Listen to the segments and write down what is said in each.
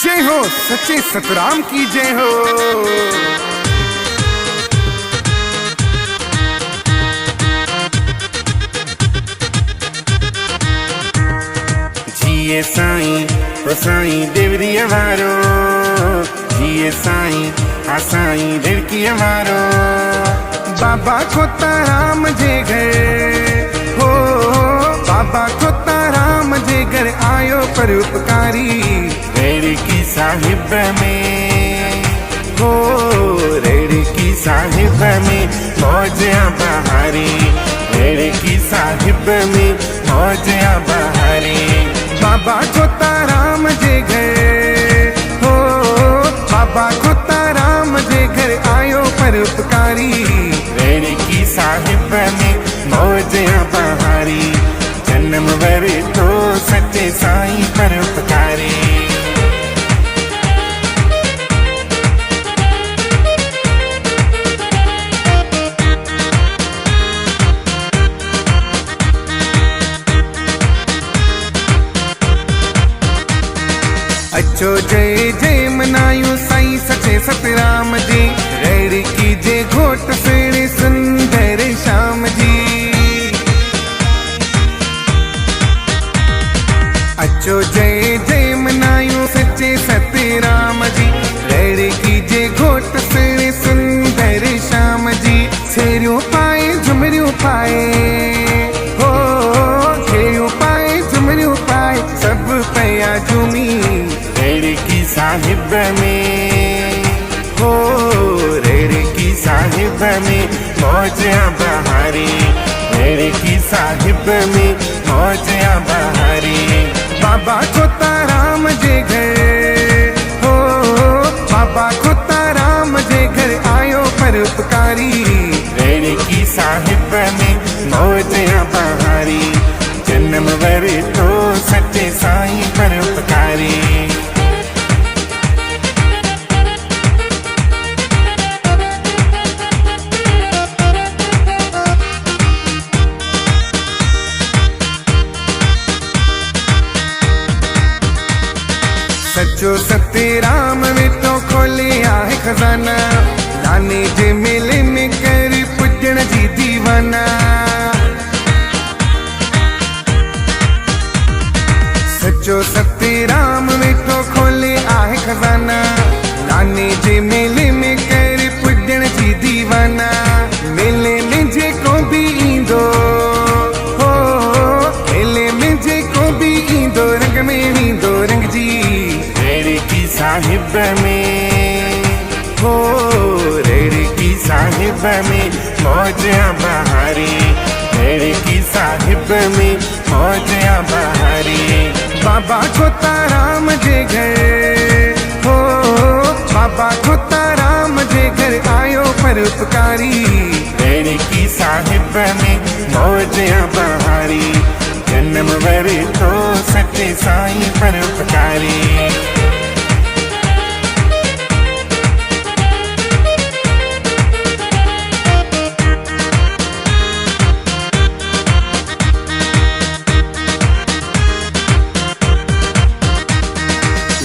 जय हो सच्चे सतराम की जय हो। जिए साईं ओ साईं देवरी हमारो, जिए साईं आ साईं देवकी हमारो। बाबा खोता राम जे घर हो, बाबा खोता राम जे घर आयो परोपकारी। रेड़ की साहिब में हो, रेड़ की साहिब में मौजिया बहारी, रेड़ की साहिब में मौजिया बहारी। बाबा खोता राम जे घर हो, बाबा खोता राम जे घर आयो परोपकारी। रेड़ की साहिब में मौजिया बहारी, जन्म वरे तो सच्चे साईं परोपकारी। अचो जय जय मनायूं साईं सच्चे सतराम जी। रेड़ की जे घोट फेरे सुंदर शाम जी। अचो जय जय मनायूं सच्चे सतराम जी। रेड़ की जे घोट फेरे सुंदर शाम जी। छेरियों पाए झुमरियों पाए हो, छेरियों पाए झुमरियों पाए सब पया झूमी। रेड़ की साहिब में हो, रेड़ की साहिब में मौजिया बहारी, रेड़ की साहिब में मौजिया बहारी। बाबा खोता राम जे घर हो, बाबा खोता राम जे घर आयो परोपकारी। रेड़ की साहिब में मौजिया बहारी, जन्म वरे तो सच्चे साईं परोपकारी। सच्चो सतराम में तो खोले आहे खजाना। लाने जे मेले में कर पुजण जी दीवाना। सच्चो सतराम में तो खोले आहे खजाना। लाने जे मेले में कर पुजण जी दीवाना। मेले में जे को भी ईंदो हो, मेले में जे को भी ईंदो रंग में ईंदो रंग जी। रेड़ की साहिब में हो, रेड़ की साहिब में मौजिया बहारी, रेड़ की साहिब में मौजिया बहारी। बाबा खोता राम जे घर हो, बाबा खोता राम जे घर आयो परोपकारी। रेड़ की साहिब में मौजिया बहारी, जन्म वरे तो सच्चे साईं परोपकारी।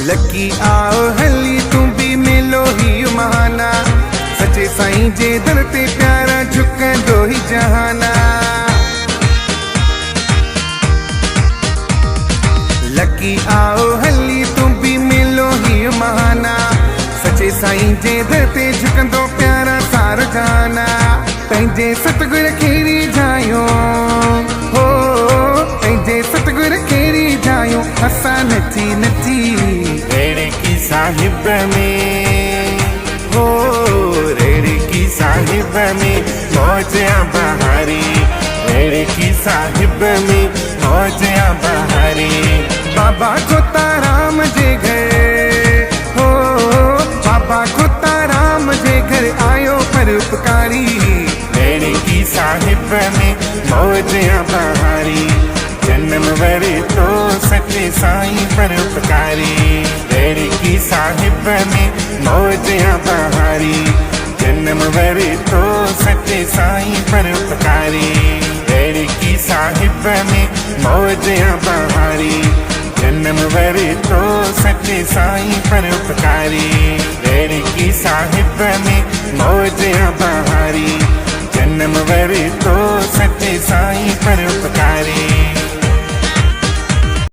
लकी आओ हली तू भी मिलो ही महाना। सच्चे साईं जे दर ते प्यारा झुकंदो ही जहाना। लकी आओ हली तू भी मिलो ही महाना। सच्चे साईं जे दर ते झुकंदो प्यारा सारो जहाना। पंहिंजे सतगुर खेरी जायो हो, पंहिंजे सतगुर खेरी जायो असां नची नची। रेड़ की साहिब में हो, रेड़ की साहिब में मौजिया बहारी, रेड़ की साहिब में मौजिया बहारी। बाबा खोता राम जे घर हो, बाबा खोता राम जे घर आयो परोपकारी। रेड़ की साहिब में मौजिया बहारी, जन्म वरे तो सच्चे साईं परोपकारी। रेड़ की साहिब में मौजिया बहारी, जन्म वरे तो सच्चे साईं परोपकारी। रेड़ की साहिब में मौजिया बहारी, जन्म जन्म वरी तो सच्चे साईं परोपकारी। रेड़ी की साहिब में मौज बहार